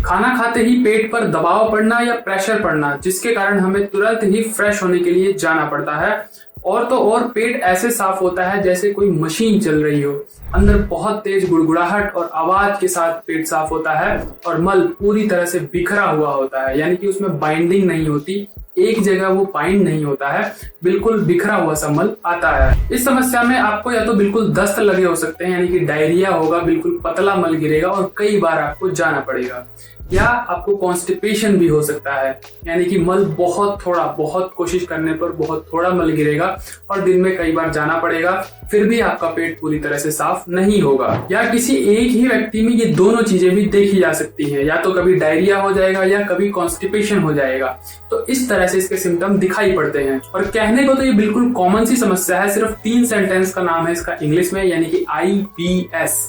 खाना खाते ही पेट पर दबाव पड़ना या प्रेशर पड़ना, जिसके कारण हमें तुरंत ही फ्रेश होने के लिए जाना पड़ता है। और तो और पेट ऐसे साफ होता है जैसे कोई मशीन चल रही हो। अंदर बहुत तेज गुड़गुड़ाहट और आवाज के साथ पेट साफ होता है और मल पूरी तरह से बिखरा हुआ होता है, यानी कि उसमें बाइंडिंग नहीं होती, एक जगह वो बाइंड नहीं होता है, बिल्कुल बिखरा हुआ सा मल आता है। इस समस्या में आपको या तो बिल्कुल दस्त लगे हो सकते हैं, यानी कि डायरिया होगा, बिल्कुल पतला मल गिरेगा और कई बार आपको जाना पड़ेगा, या आपको कॉन्स्टिपेशन भी हो सकता है, यानी कि मल बहुत कोशिश करने पर बहुत थोड़ा मल गिरेगा और दिन में कई बार जाना पड़ेगा, फिर भी आपका पेट पूरी तरह से साफ नहीं होगा। या किसी एक ही व्यक्ति में ये दोनों चीजें भी देखी जा सकती है, या तो कभी डायरिया हो जाएगा या कभी कॉन्स्टिपेशन हो जाएगा। तो इस तरह से इसके सिम्टम दिखाई पड़ते हैं। और कहने को तो ये बिल्कुल कॉमन सी समस्या है, सिर्फ 3 सेंटेंस का नाम है इसका इंग्लिश में, यानी कि IBS,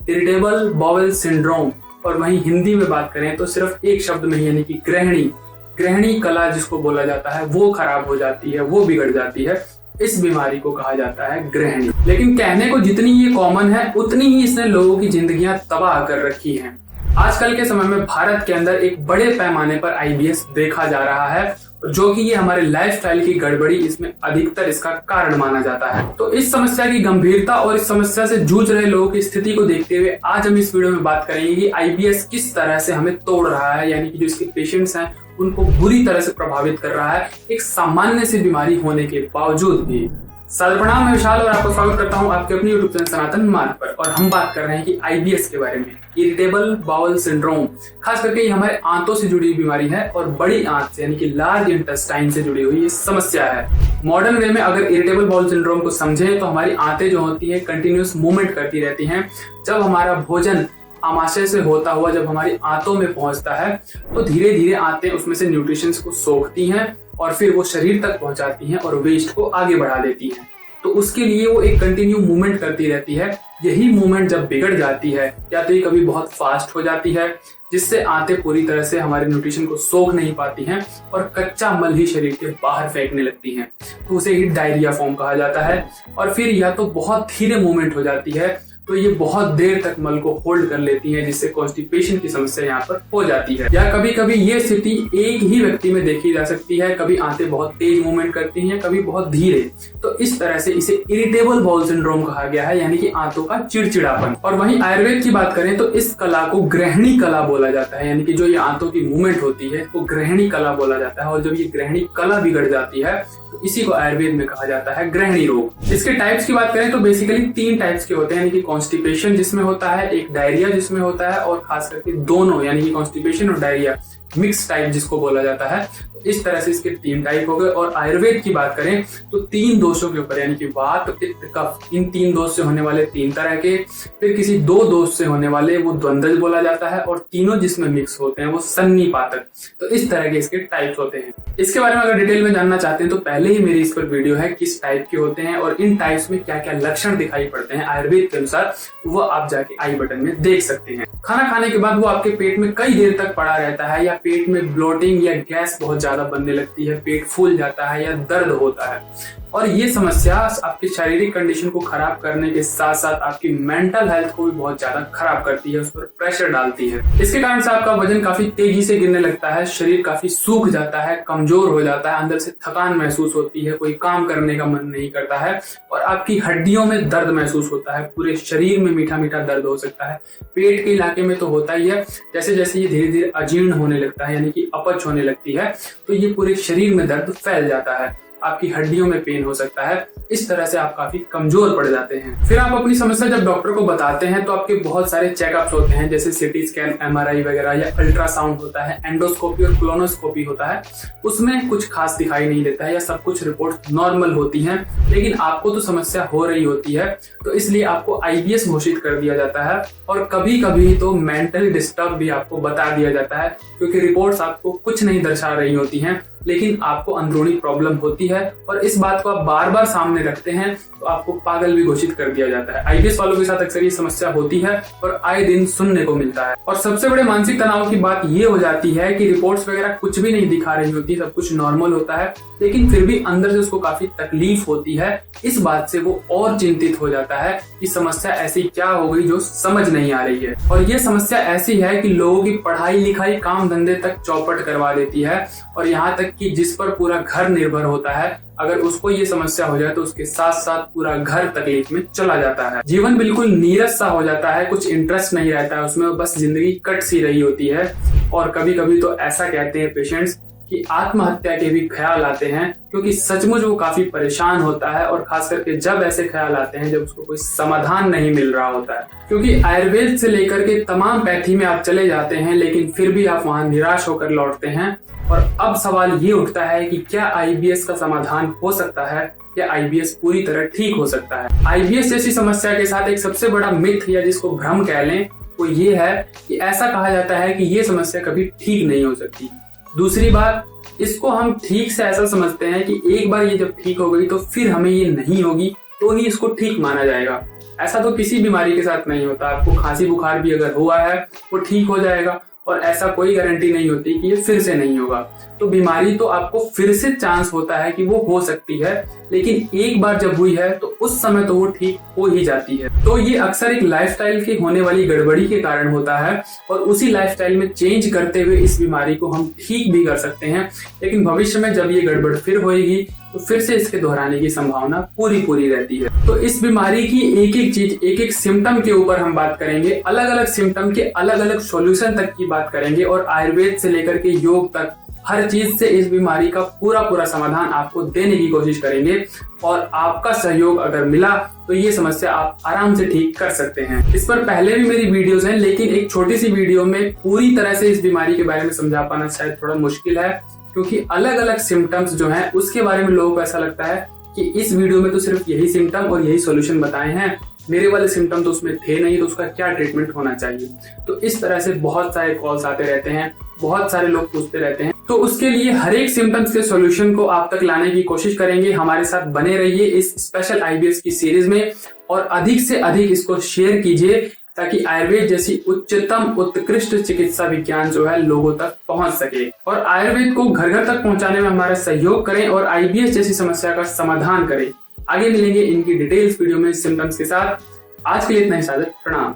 इरिटेबल बाउल सिंड्रोम। और वहीं हिंदी में बात करें तो सिर्फ एक शब्द में, यानी कि ग्रहणी कला जिसको बोला जाता है, वो खराब हो जाती है, वो बिगड़ जाती है। इस बीमारी को कहा जाता है ग्रहणी। लेकिन कहने को जितनी ये कॉमन है उतनी ही इसने लोगों की जिंदगियां तबाह कर रखी हैं। आजकल के समय में भारत के अंदर एक बड़े पैमाने पर IBS देखा जा रहा है, जो कि ये हमारे लाइफस्टाइल की गड़बड़ी इसमें अधिकतर इसका कारण माना जाता है। तो इस समस्या की गंभीरता और इस समस्या से जूझ रहे लोगों की स्थिति को देखते हुए आज हम इस वीडियो में बात करेंगे कि IBS किस तरह से हमें तोड़ रहा है, यानी कि जो इसके पेशेंट्स हैं उनको बुरी तरह से प्रभावित कर रहा है, एक सामान्य सी बीमारी होने के बावजूद भी। प्रणाम, मैं विशाल और आपको स्वागत करता हूं आपके अपनी यूट्यूब चैनल सनातन मार्ग पर। और हम बात कर रहे हैं कि IBS के बारे में, इरिटेबल बाउल सिंड्रोम। खास करके ये हमारे आंतों से जुड़ी बीमारी है और बड़ी आंत से, यानी कि लार्ज इंटेस्टाइन से जुड़ी हुई ये समस्या है। मॉडर्न वे में अगर इरिटेबल बाउल सिंड्रोम को समझें तो हमारी आंतें जो होती है कंटिन्यूस मूवमेंट करती रहती हैं। जब हमारा भोजन आमाशय से होता हुआ जब हमारी आंतों में पहुंचता है तो धीरे धीरे आंतें उसमें से न्यूट्रिशंस को सोखती हैं और फिर वो शरीर तक पहुंचाती हैं और वेस्ट को आगे बढ़ा देती हैं। तो उसके लिए वो एक कंटिन्यू मूवमेंट करती रहती है। यही मूवमेंट जब बिगड़ जाती है या तो ये कभी बहुत फास्ट हो जाती है, जिससे आंतें पूरी तरह से हमारे न्यूट्रिशन को सोख नहीं पाती हैं और कच्चा मल ही शरीर के बाहर फेंकने लगती हैं, तो उसे ही डायरिया फॉर्म कहा जाता है। और फिर या तो बहुत धीरे मूवमेंट हो जाती है, तो ये बहुत देर तक मल को होल्ड कर लेती है, जिससे कॉन्स्टिपेशन की समस्या यहाँ पर हो जाती है। या कभी कभी ये स्थिति एक ही व्यक्ति में देखी जा सकती है, कभी आंतें बहुत तेज मूवमेंट करती हैं, कभी बहुत धीरे। तो इस तरह से इसे इरिटेबल बाउल सिंड्रोम कहा गया है, यानी कि आंतों का चिड़चिड़ापन। और वहीं आयुर्वेद की बात करें तो इस कला को ग्रहणी कला बोला जाता है, यानी कि जो ये आंतों की मूवमेंट होती है वो ग्रहणी कला बोला जाता है। और जब ये ग्रहणी कला बिगड़ जाती है तो इसी को आयुर्वेद में कहा जाता है ग्रहणी रोग। इसके टाइप्स की बात करें तो बेसिकली 3 टाइप्स के होते हैं, यानी कि कॉन्स्टिपेशन जिसमें होता है, एक डायरिया जिसमें होता है, और खास करके दोनों यानी कि कॉन्स्टिपेशन और डायरिया मिक्स टाइप जिसको बोला जाता है। इस तरह से इसके 3 टाइप हो गए। और आयुर्वेद की बात करें तो 3 दोषों के ऊपर, यानी कि वात, पित्त, कफ, इन 3 दोष से होने वाले 3 तरह के, फिर किसी 2 दोष से होने वाले वो द्वंद्वज बोला जाता है, और तीनों जिसमें मिक्स होते हैं वो सन्निपातक। तो इस तरह के इसके टाइप्स होते हैं। इसके बारे में अगर डिटेल में जानना चाहते हैं तो पहले ही मेरी इस पर वीडियो है किस टाइप के होते हैं और इन टाइप्स में क्या क्या लक्षण दिखाई पड़ते हैं आयुर्वेद के अनुसार, वो आप जाके आई बटन में देख सकते हैं। खाना खाने के बाद वो आपके पेट में कई देर तक पड़ा रहता है, या पेट में ब्लोटिंग या गैस बहुत ज्यादा बनने लगती है, पेट फूल जाता है या दर्द होता है। और ये समस्या आपकी शारीरिक कंडीशन को खराब करने के साथ साथ आपकी मेंटल हेल्थ को भी बहुत ज्यादा खराब करती है, उस पर प्रेशर डालती है। इसके कारण से आपका वजन काफी तेजी से गिरने लगता है, शरीर काफी सूख जाता है, कमजोर हो जाता है, अंदर से थकान महसूस होती है, कोई काम करने का मन नहीं करता है, और आपकी हड्डियों में दर्द महसूस होता है, पूरे शरीर में मीठा मीठा दर्द हो सकता है। पेट के इलाके में तो होता ही है, जैसे जैसे ये धीरे धीरे अजीर्ण होने लगता है, यानी कि अपच होने लगती है, तो ये पूरे शरीर में दर्द फैल जाता है, आपकी हड्डियों में पेन हो सकता है। इस तरह से आप काफी कमजोर पड़ जाते हैं। फिर आप अपनी समस्या जब डॉक्टर को बताते हैं तो आपके बहुत सारे चेकअप्स होते हैं, जैसे सिटी स्कैन, MRI वगैरह, या अल्ट्रासाउंड होता है, एंडोस्कोपी और कोलोनोस्कोपी होता है। उसमें कुछ खास दिखाई नहीं देता है या सब कुछ रिपोर्ट नॉर्मल होती हैं, लेकिन आपको तो समस्या हो रही होती है, तो इसलिए आपको IBS घोषित कर दिया जाता है। और कभी कभी तो मेंटली डिस्टर्ब भी आपको बता दिया जाता है, क्योंकि रिपोर्ट्स आपको कुछ नहीं दर्शा रही होती हैं, लेकिन आपको अंदरूनी प्रॉब्लम होती है और इस बात को आप बार बार सामने रखते हैं तो आपको पागल भी घोषित कर दिया जाता है। आईबीएस वालों के साथ अक्सर ये समस्या होती है और आए दिन सुनने को मिलता है। और सबसे बड़े मानसिक तनाव की बात ये हो जाती है कि रिपोर्ट्स वगैरह कुछ भी नहीं दिखा रही होती, सब कुछ नॉर्मल होता है, लेकिन फिर भी अंदर से उसको काफी तकलीफ होती है। इस बात से वो और चिंतित हो जाता है कि समस्या ऐसी क्या हो गई जो समझ नहीं आ रही है। और ये समस्या ऐसी है कि लोगों की पढ़ाई लिखाई काम धंधे तक चौपट करवा देती है और यहाँ तक कि जिस पर पूरा घर निर्भर होता है, अगर उसको ये समस्या हो जाए तो उसके साथ साथ पूरा घर तकलीफ में चला जाता है। जीवन बिल्कुल नीरस सा हो जाता है, कुछ इंटरेस्ट नहीं रहता है उसमें, बस जिंदगी कट सी रही होती है। और कभी कभी तो ऐसा कहते हैं पेशेंट्स कि आत्महत्या के भी ख्याल आते हैं, क्योंकि सचमुच वो काफी परेशान होता है और खास करके जब ऐसे ख्याल आते हैं जब उसको कोई समाधान नहीं मिल रहा होता है। क्योंकि आयुर्वेद से लेकर के तमाम पैथी में आप चले जाते हैं लेकिन फिर भी आप वहां निराश होकर लौटते हैं। और अब सवाल ये उठता है कि क्या आईबीएस का समाधान हो सकता है या आईबीएस पूरी तरह ठीक हो सकता है। आईबीएस जैसी समस्या के साथ एक सबसे बड़ा मिथ या जिसको भ्रम कह लें वो ये है कि ऐसा कहा जाता है कि ये समस्या कभी ठीक नहीं हो सकती। दूसरी बात, इसको हम ठीक से ऐसा समझते हैं कि एक बार ये जब ठीक हो गई तो फिर हमें ये नहीं होगी तो ही इसको ठीक माना जाएगा। ऐसा तो किसी बीमारी के साथ नहीं होता। आपको खांसी बुखार भी अगर हुआ है वो ठीक हो जाएगा और ऐसा कोई गारंटी नहीं होती कि ये फिर से नहीं होगा। तो बीमारी तो आपको फिर से चांस होता है कि वो हो सकती है, लेकिन एक बार जब हुई है तो उस समय तो वो ठीक हो ही जाती है। तो ये अक्सर एक लाइफस्टाइल की होने वाली गड़बड़ी के कारण होता है और उसी लाइफस्टाइल में चेंज करते हुए इस बीमारी को हम ठीक भी कर सकते हैं, लेकिन भविष्य में जब ये गड़बड़ फिर होगी तो फिर से इसके दोहराने की संभावना पूरी रहती है। तो इस बीमारी की एक एक चीज, एक एक सिम्टम के ऊपर हम बात करेंगे, अलग अलग सिम्टम के अलग अलग सॉल्यूशन तक की बात करेंगे और आयुर्वेद से लेकर के योग तक हर चीज से इस बीमारी का पूरा समाधान आपको देने की कोशिश करेंगे। और आपका सहयोग अगर मिला तो ये समस्या आप आराम से ठीक कर सकते हैं। इस पर पहले भी मेरी वीडियोस हैं, लेकिन एक छोटी सी वीडियो में पूरी तरह से इस बीमारी के बारे में समझा पाना शायद थोड़ा मुश्किल है, क्योंकि अलग अलग सिम्टम्स जो हैं उसके बारे में लोगों को ऐसा लगता है कि इस वीडियो में तो सिर्फ यही सिम्टम और यही सॉल्यूशन बताए हैं, मेरे वाले सिम्टम तो उसमें थे नहीं, तो उसका क्या ट्रीटमेंट होना चाहिए। तो इस तरह से बहुत सारे कॉल्स आते रहते हैं, बहुत सारे लोग पूछते रहते हैं। तो उसके लिए हर एक सिम्टम्स के सॉल्यूशन को आप तक लाने की कोशिश करेंगे। हमारे साथ बने रहिए इस स्पेशल आईबीएस की सीरीज में और अधिक से अधिक इसको शेयर कीजिए ताकि आयुर्वेद जैसी उच्चतम उत्कृष्ट चिकित्सा विज्ञान जो है लोगों तक पहुंच सके और आयुर्वेद को घर घर तक पहुंचाने में हमारा सहयोग करें और आईबीएस जैसी समस्या का समाधान करें। आगे मिलेंगे इनकी डिटेल्स वीडियो में सिम्टम्स के साथ। आज के लिए इतना ही, सादर प्रणाम।